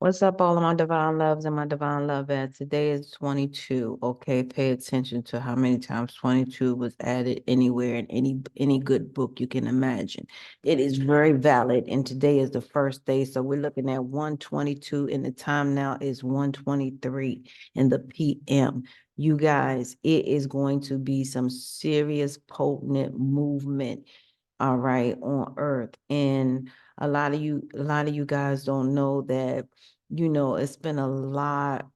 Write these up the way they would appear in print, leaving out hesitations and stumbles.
What's up, all of my divine loves and my divine lovettes? Today is 22. Okay, pay attention to how many times 22 was added anywhere in any good book you can imagine. It is very valid, and today is the first day, so we're looking at 122, and the time now is 1:23 in the PM. You guys, it is going to be some serious, potent movement, all right, on Earth, and a lot of you guys don't know that, it's been a lot,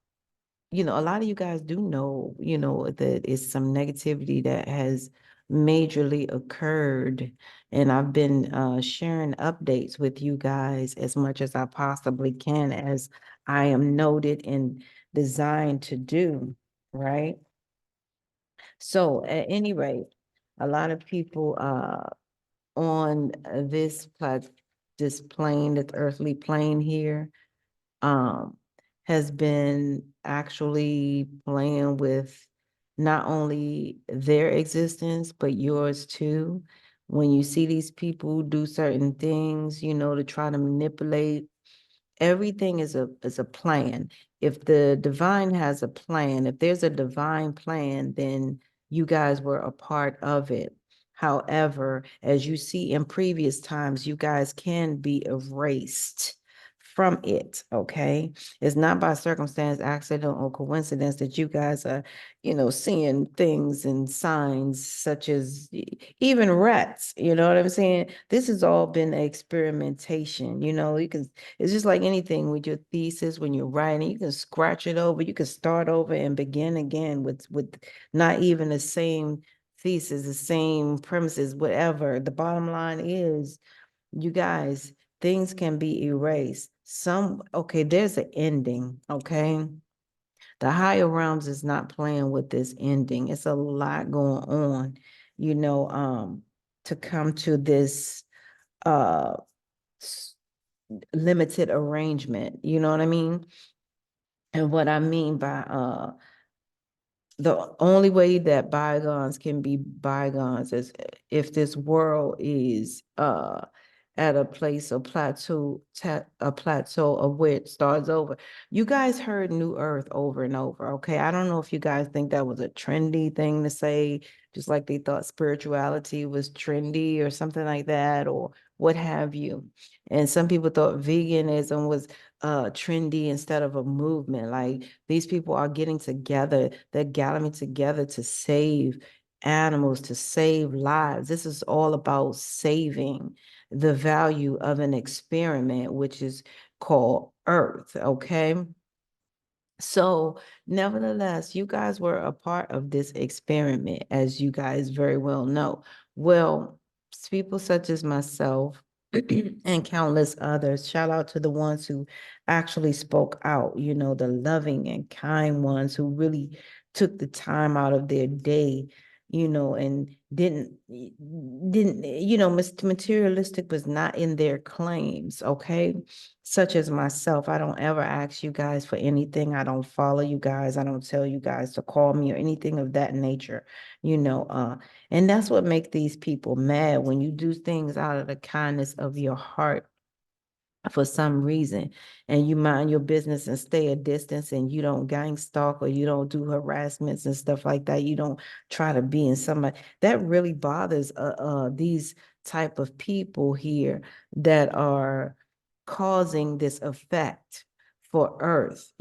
a lot of you guys do know, that it's some negativity that has majorly occurred. And I've been sharing updates with you guys as much as I possibly can, as I am noted and designed to do, right? So at any rate, a lot of people on this plane, this earthly plane here, um, has been actually playing with not only their existence, but yours too. When you see these people do certain things, to try to manipulate, everything is a plan. If the divine has a plan, if there's a divine plan, then you guys were a part of it. However, as you see in previous times, you guys can be erased from it, okay? It's not by circumstance, accident, or coincidence that you guys are, seeing things and signs such as even rats, you know what I'm saying? This has all been experimentation, it's just like anything with your thesis, when you're writing, you can scratch it over, you can start over and begin again with not even the same thesis, the same premises, whatever. The bottom line is, you guys, things can be erased. Okay, there's an ending, okay? The higher realms is not playing with this ending. It's a lot going on, you know, um, to come to this uh limited arrangement. You know what I mean? And what I mean by the only way that bygones can be bygones is if this world is at a place, a plateau of where it starts over. You guys heard New Earth over and over, okay? I don't know if you guys think that was a trendy thing to say, just like they thought spirituality was trendy or something like that, or what have you. And some people thought veganism was trendy instead of a movement. Like, these people are getting together, they're gathering together to save animals, to save lives. This is all about saving the value of an experiment, which is called Earth, okay? So, nevertheless, you guys were a part of this experiment, as you guys very well know. Well, people such as myself and countless others, shout out to the ones who actually spoke out, the loving and kind ones who really took the time out of their day, and didn't, materialistic was not in their claims, okay? Such as myself, I don't ever ask you guys for anything. I don't follow you guys. I don't tell you guys to call me or anything of that nature, and that's what makes these people mad, when you do things out of the kindness of your heart for some reason, and you mind your business and stay a distance, and you don't gang stalk, or you don't do harassments and stuff like that. You don't try to be in somebody that really bothers these type of people here that are causing this effect for Earth.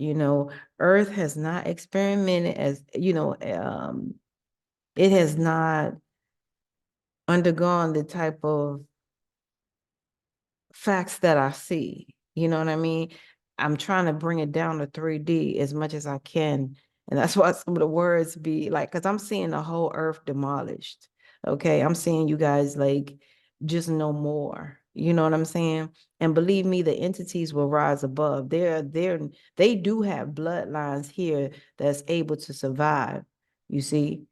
Earth has not experimented, as it has not undergone the type of facts that I see. You know what I mean? I'm trying to bring it down to 3D as much as I can. And that's why some of the words be like, because I'm seeing the whole earth demolished. Okay. I'm seeing you guys like just no more. You know what I'm saying? And believe me, the entities will rise above. They do have bloodlines here that's able to survive. You see?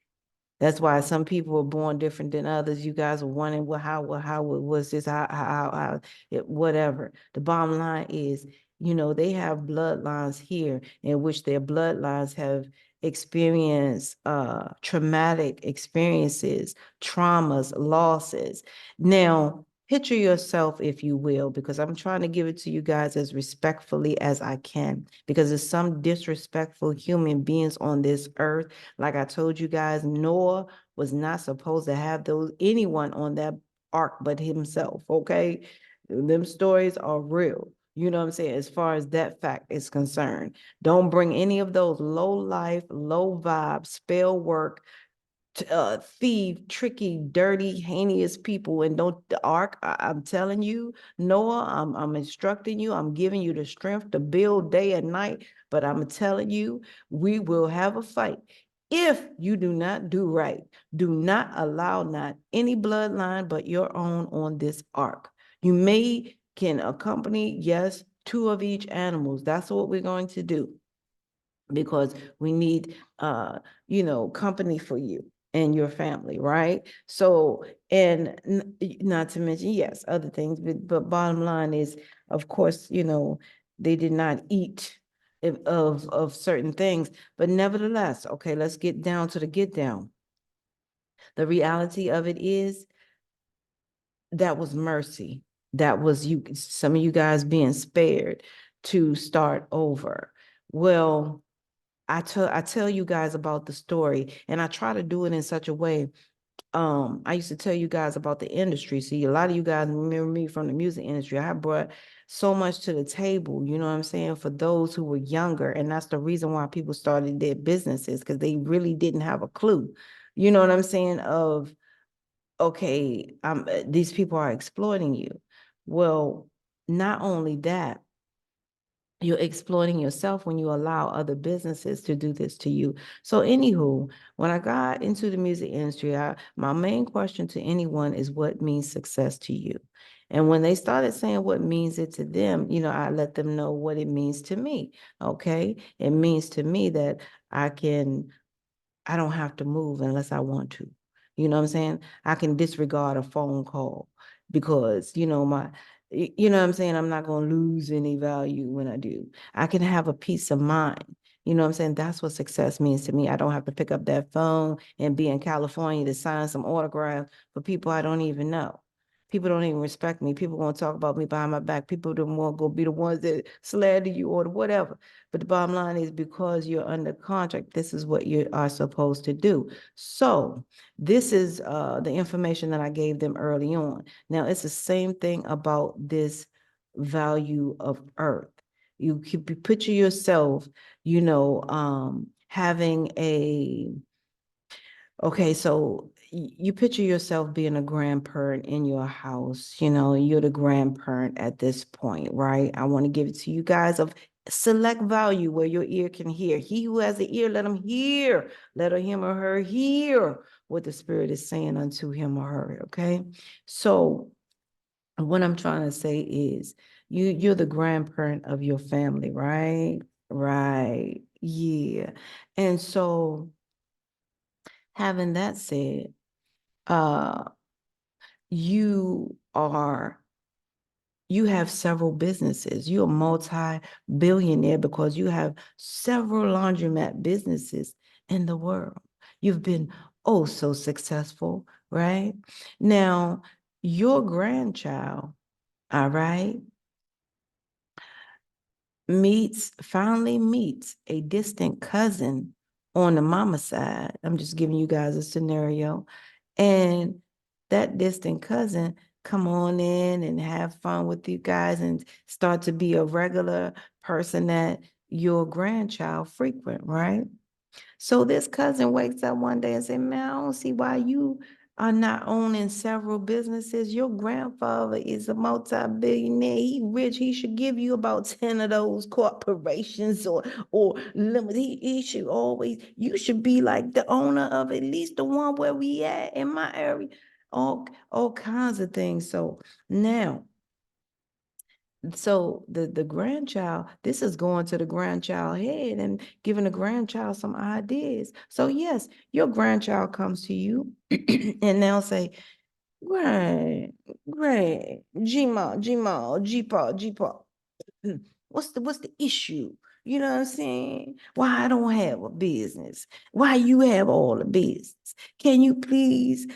That's why some people were born different than others. You guys were wondering, well, how was this, whatever. The bottom line is, they have bloodlines here in which their bloodlines have experienced traumatic experiences, traumas, losses. Now, picture yourself, if you will, because I'm trying to give it to you guys as respectfully as I can, because there's some disrespectful human beings on this earth. Like I told you guys, Noah was not supposed to have anyone on that ark but himself, okay? Them stories are real. You know what I'm saying? As far as that fact is concerned, don't bring any of those low life, low vibe, spell work, thief, tricky, dirty, heinous people. And don't the ark, I'm telling you, Noah, I'm instructing you, I'm giving you the strength to build day and night, but I'm telling you, we will have a fight. If you do not do right, do not allow not any bloodline but your own on this ark. You can accompany, yes, two of each animals. That's what we're going to do, because we need company for you and your family, right? So, and not to mention, yes, other things, but bottom line is, of course, they did not eat of certain things, but nevertheless, okay, let's get down to the get down. The reality of it is, that was mercy. That was some of you guys being spared to start over. Well, I tell you guys about the story, and I try to do it in such a way. I used to tell you guys about the industry. See, a lot of you guys remember me from the music industry. I brought so much to the table, you know what I'm saying, for those who were younger. And that's the reason why people started their businesses, because they really didn't have a clue. You know what I'm saying? Of, okay, these people are exploiting you. Well, not only that, you're exploiting yourself when you allow other businesses to do this to you. So anywho, when I got into the music industry, my main question to anyone is, what means success to you? And when they started saying what means it to them, I let them know what it means to me. Okay. It means to me that I don't have to move unless I want to. You know what I'm saying? I can disregard a phone call because, you know what I'm saying? I'm not going to lose any value when I do. I can have a peace of mind. You know what I'm saying? That's what success means to me. I don't have to pick up that phone and be in California to sign some autograph for people I don't even know. People don't even respect me. People going to talk about me behind my back. People don't want to go be the ones that slander you or whatever. But the bottom line is, because you're under contract, this is what you are supposed to do. So this is the information that I gave them early on. Now, it's the same thing about this value of earth. You picture yourself, having okay, so you picture yourself being a grandparent in your house, you're the grandparent at this point, right? I want to give it to you guys of select value where your ear can hear. He who has an ear, let him hear. Let him or her hear what the Spirit is saying unto him or her, okay? So what I'm trying to say is, you're the grandparent of your family, right? Right. Yeah. And so, having that said, uh, you are you have several businesses. You're a multi-billionaire because you have several laundromat businesses in the world. You've been oh so successful, right? Now, your grandchild, all right, finally meets a distant cousin on the mama side. I'm just giving you guys a scenario. And that distant cousin come on in and have fun with you guys and start to be a regular person that your grandchild frequent, right? So this cousin wakes up one day and say, man, I don't see why you are not owning several businesses. Your grandfather is a multi-billionaire. He rich. He should give you about 10 of those corporations or limit. He should always, you should be like the owner of at least the one where we at in my area. All kinds of things. So now, the grandchild, this is going to the grandchild head and giving the grandchild some ideas. So yes, your grandchild comes to you and they'll say, Grand, Gma, Gma, Gpa, Gpa. What's the issue? You know what I'm saying? Why I don't have a business? Why you have all the business? Can you please,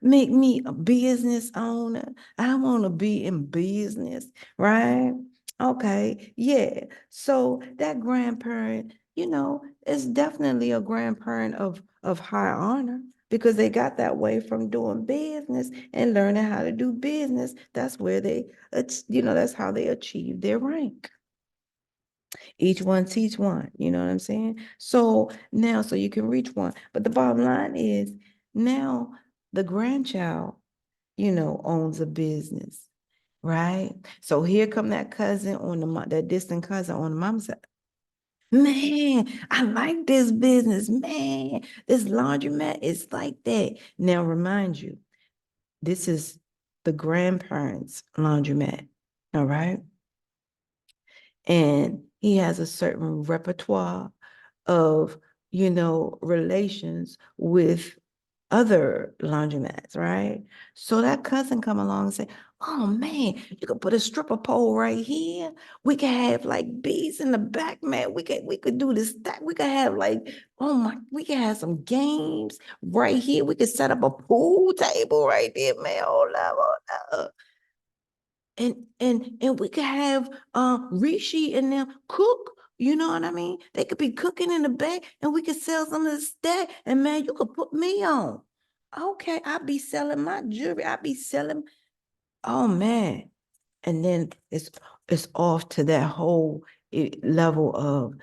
make me a business owner? I want to be in business, right? Okay, yeah. So that grandparent, is definitely a grandparent of high honor because they got that way from doing business and learning how to do business. That's where that's how they achieve their rank. Each one teach one, you know what I'm saying? So now, so you can reach one. But the bottom line is now the grandchild, owns a business, right? So here come that cousin on that distant cousin on the mom's side. Man, I like this business. Man, this laundromat is like that. Now, remind you, this is the grandparents' laundromat. All right. And he has a certain repertoire of, relations with other laundromats, right? So that cousin come along and say, oh man, you could put a stripper pole right here. We could have like bees in the back, man. We could do this, that we could have like, we could have some games right here. We could set up a pool table right there, man. Hold up, hold up. And we could have Rishi and them cook. You know what I mean? They could be cooking in the back, and we could sell some of the that. And man, you could put me on. Okay, I'll be selling my jewelry. I'll be selling. Oh man, and then it's off to that whole level of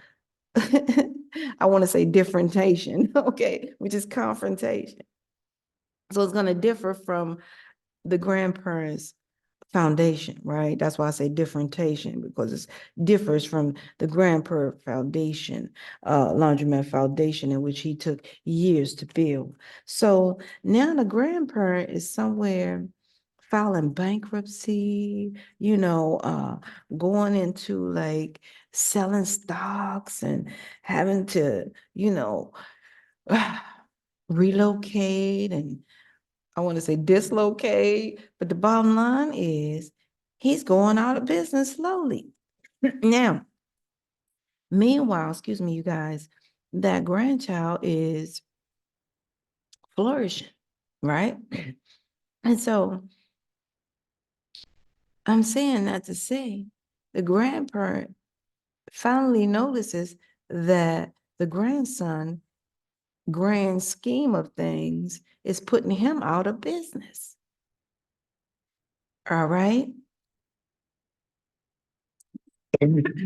I want to say differentiation. Okay, which is confrontation. So it's going to differ from the grandparents' foundation, right? That's why I say differentiation, because it differs from the grandparent foundation, laundromat foundation, in which he took years to build. So now the grandparent is somewhere filing bankruptcy, going into like selling stocks and having to, relocate and I want to say dislocate, but the bottom line is he's going out of business slowly. Now, meanwhile, excuse me, you guys, that grandchild is flourishing, right? And so I'm saying that to say the grandparent finally notices that the grandson, grand scheme of things, is putting him out of business. All right.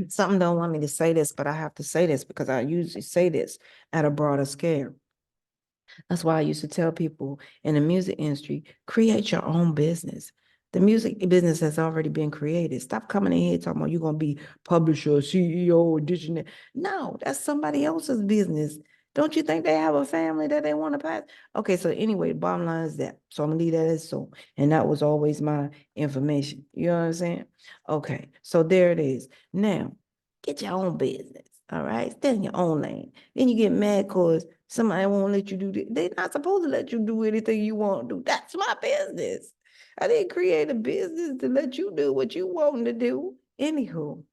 Something don't want me to say this, but I have to say this because I usually say this at a broader scale. That's why I used to tell people in the music industry, create your own business. The music business has already been created. Stop coming in here talking about you're going to be publisher, CEO, edition. No, that's somebody else's business. Don't you think they have a family that they want to pass? Okay, so anyway, the bottom line is that. So I'm going to leave that as so. And that was always my information. You know what I'm saying? Okay, so there it is. Now, get your own business. All right, stay in your own lane. Then you get mad because somebody won't let you do this. They're not supposed to let you do anything you want to do. That's my business. I didn't create a business to let you do what you want to do. Anywho.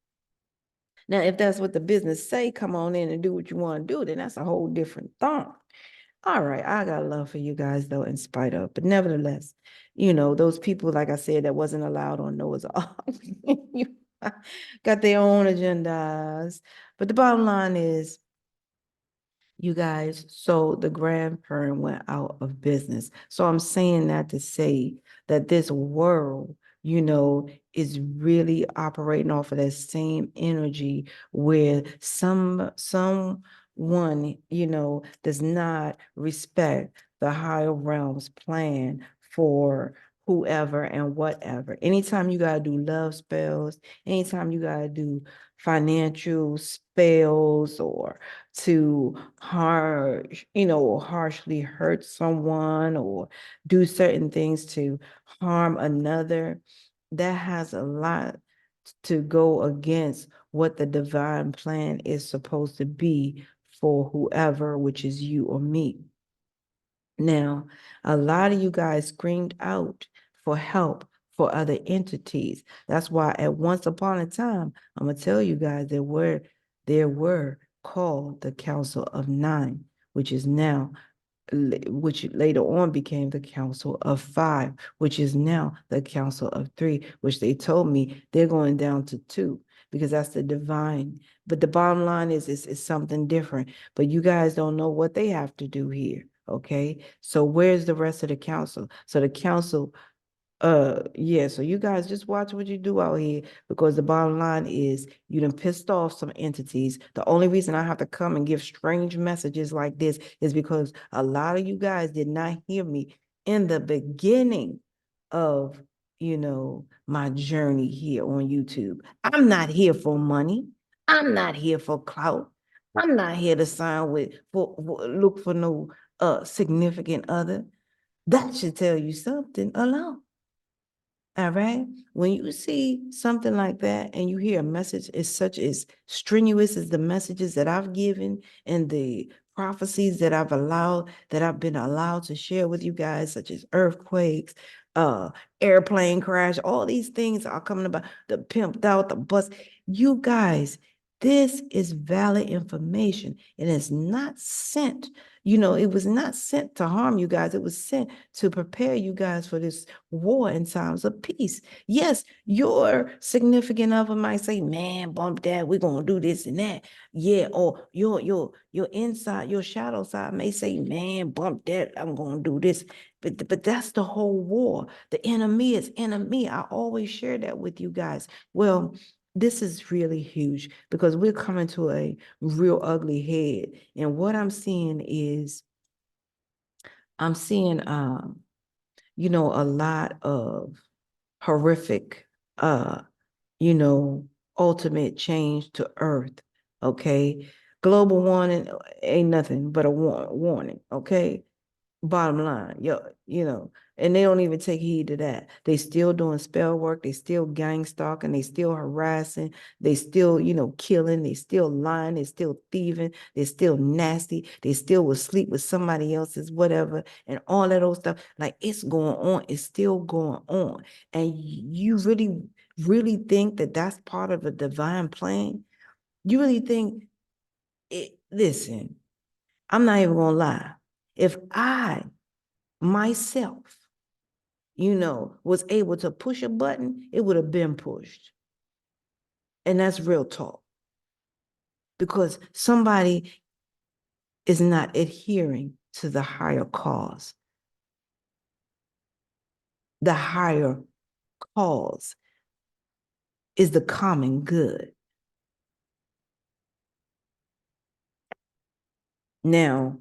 Now, if that's what the business say, come on in and do what you want to do, then that's a whole different thought. All right, I got love for you guys though, in spite of, but nevertheless, those people, like I said, that wasn't allowed on Noah's Ark, got their own agendas. But the bottom line is, you guys, so the grandparent went out of business. So I'm saying that to say that this world, is really operating off of that same energy where someone, does not respect the higher realms plan for whoever and whatever. Anytime you got to do love spells, anytime you got to do financial spells or to harshly hurt someone or do certain things to harm another, that has a lot to go against what the divine plan is supposed to be for whoever, which is you or me. Now, a lot of you guys screamed out for help for other entities. That's why at once upon a time, I'm going to tell you guys, there were there were called the Council of Nine, which is now which later on became the Council of Five, which is now the Council of Three, which they told me they're going down to two because that's the divine. But the bottom line is something different. But you guys don't know what they have to do here. Okay. So where's the rest of the council? So the council yeah, so you guys just watch what you do out here because the bottom line is you done pissed off some entities. The only reason I have to come and give strange messages like this is because a lot of you guys did not hear me in the beginning of, my journey here on YouTube. I'm not here for money. I'm not here for clout. I'm not here to sign with for look for no significant other. That should tell you something alone. All right. When you see something like that and you hear a message as such as strenuous as the messages that I've given and the prophecies that I've been allowed to share with you guys, such as earthquakes, uh, airplane crash, all these things are coming about, the pimped out, the bus. You guys, this is valid information. It is not sent, it was not sent to harm you guys. It was sent to prepare you guys for this war in times of peace. Yes, your significant other might say, man, bump that, we're gonna do this and that. Yeah, or your inside, your shadow side may say, man, bump that, I'm gonna do this. But that's the whole war. The enemy is enemy. I always share that with you guys. Well, this is really huge because we're coming to a real ugly head. And what I'm seeing is I'm seeing a lot of horrific, ultimate change to Earth. Okay. Global warming ain't nothing but a warning. Okay. Bottom line, and they don't even take heed to that. They still doing spell work, they still gang stalking, they still harassing, they still, killing, they still lying, they still thieving, they still nasty, they still will sleep with somebody else's whatever, and all that old stuff. Like it's going on, it's still going on. And you really, really think that that's part of a divine plan? You really think listen, I'm not even gonna lie. If I myself, was able to push a button, it would have been pushed. And that's real talk. Because somebody is not adhering to the higher cause. The higher cause is the common good. Now,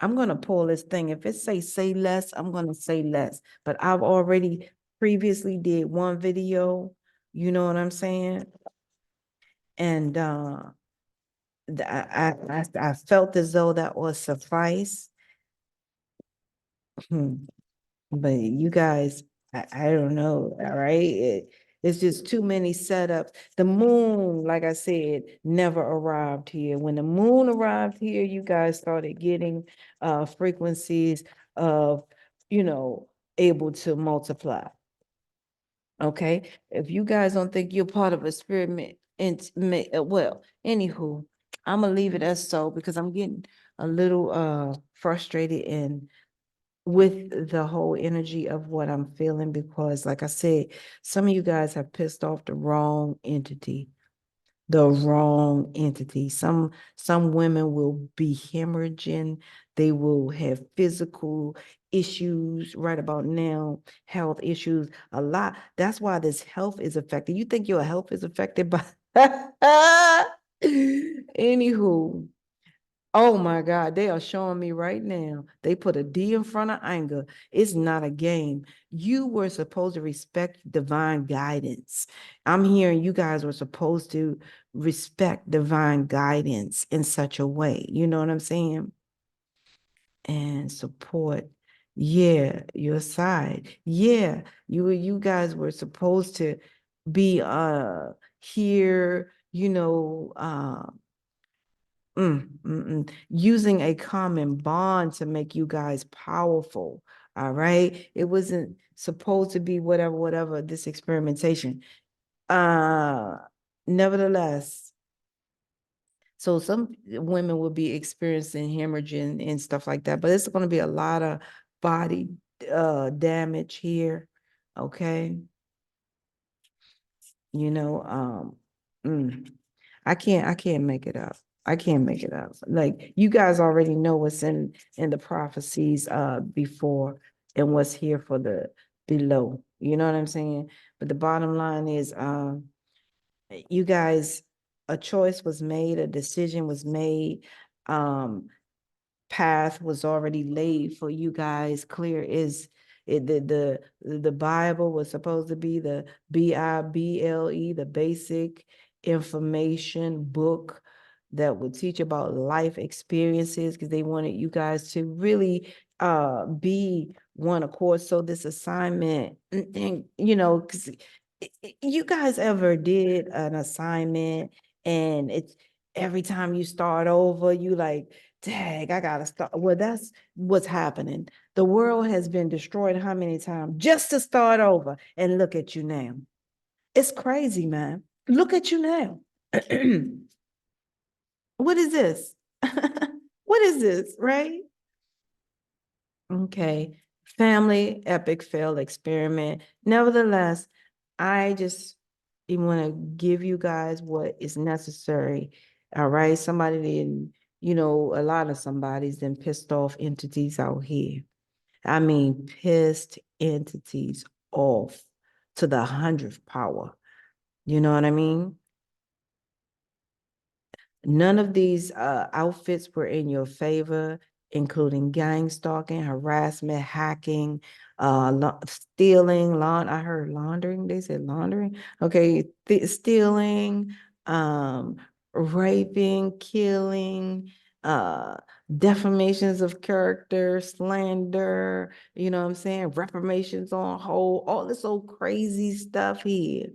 I'm going to pull this thing. If it say less, I'm going to say less. But I've already previously did one video, you know what I'm saying? And I felt as though that was suffice. But you guys, I don't know, all right? It's just too many setups. The moon, like I said, never arrived here. When the moon arrived here, you guys started getting frequencies of, able to multiply. Okay, if you guys don't think you're part of experiment, and well, anywho, I'm gonna leave it as so because I'm getting a little frustrated and with the whole energy of what I'm feeling because, like I said, some of you guys have pissed off the wrong entity. The wrong entity. Some women will be hemorrhaging. They will have physical issues right about now, health issues, a lot. That's why this health is affected. You think your health is affected by anywho. Oh my God, they are showing me right now. They put a D in front of anger. It's not a game. You were supposed to respect divine guidance. I'm hearing you guys were supposed to respect divine guidance in such a way. You know what I'm saying? And support. Yeah, your side. Yeah, you guys were supposed to be here, using a common bond to make you guys powerful. All right. It wasn't supposed to be whatever, this experimentation. Uh, Nevertheless, So some women will be experiencing hemorrhaging and stuff like that, but it's going to be a lot of body damage here. Okay. You know, I can't make it up. I can't make it up. Like you guys already know what's in the prophecies before and what's here for the below. You know what I'm saying? But the bottom line is you guys, a choice was made, a decision was made. Path was already laid for you guys. Clear is it the Bible was supposed to be the Bible, the basic information book that would teach about life experiences because they wanted you guys to really be one accord. So this assignment, and you know, because you guys ever did an assignment and it's every time you start over, you like, dang, I gotta start. Well, that's what's happening. The world has been destroyed how many times just to start over? And look at you now. It's crazy, man. Look at you now. What is this? What is this, right? Okay. Family epic fail experiment. Nevertheless, I just want to give you guys what is necessary. All right. Somebody didn't, you know, a lot of somebody's been pissed off entities out here. I mean, pissed entities off to the 100th power. You know what I mean? None of these outfits were in your favor, including gang stalking, harassment, hacking, stealing, I heard laundering. They said laundering. Okay, stealing, um, raping, killing, defamations of character, slander, you know what I'm saying? Reformations on hold, all this old crazy stuff here.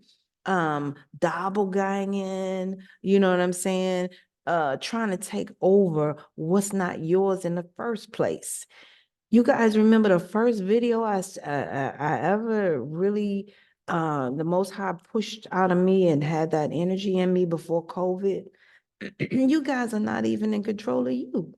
Doppelganging, you know what I'm saying? Trying to take over what's not yours in the first place. You guys remember the first video I ever really the Most High pushed out of me and had that energy in me before COVID. You guys are not even in control of you.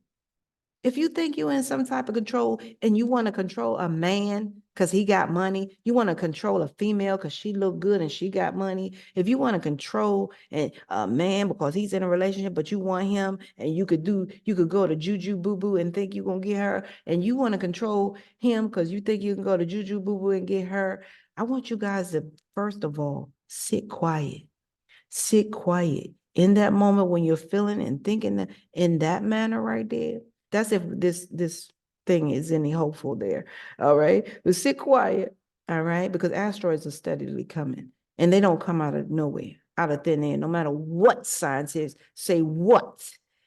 If you think you're in some type of control and you want to control a man because he got money, you want to control a female because she look good and she got money. If you want to control a man because he's in a relationship, but you want him and you could go to Juju Boo Boo and think you're gonna get her, and you want to control him because you think you can go to Juju Boo Boo and get her. I want you guys to first of all sit quiet. Sit quiet in that moment when you're feeling and thinking that in that manner right there. That's if this thing is any hopeful there. All right. But sit quiet. All right. Because asteroids are steadily coming and they don't come out of nowhere, out of thin air, no matter what science is. Say what.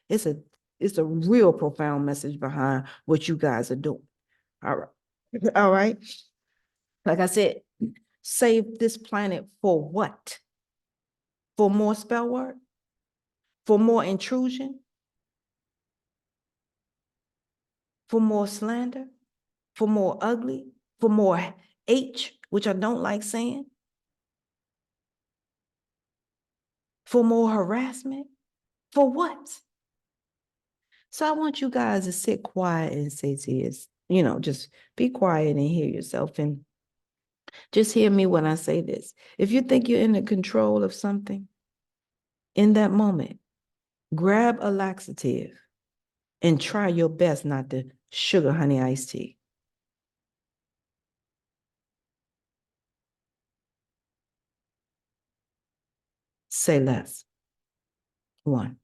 It's a it's a real profound message behind what you guys are doing. All right. All right. Like I said, save this planet for what? For more spell work? For more intrusion, for more slander, for more ugly, for more H, which I don't like saying, for more harassment, for what? So I want you guys to sit quiet and say to yourself, you know, just be quiet and hear yourself and just hear me when I say this. If you think you're in the control of something in that moment, grab a laxative and try your best not to sugar honey iced tea. Say less. One.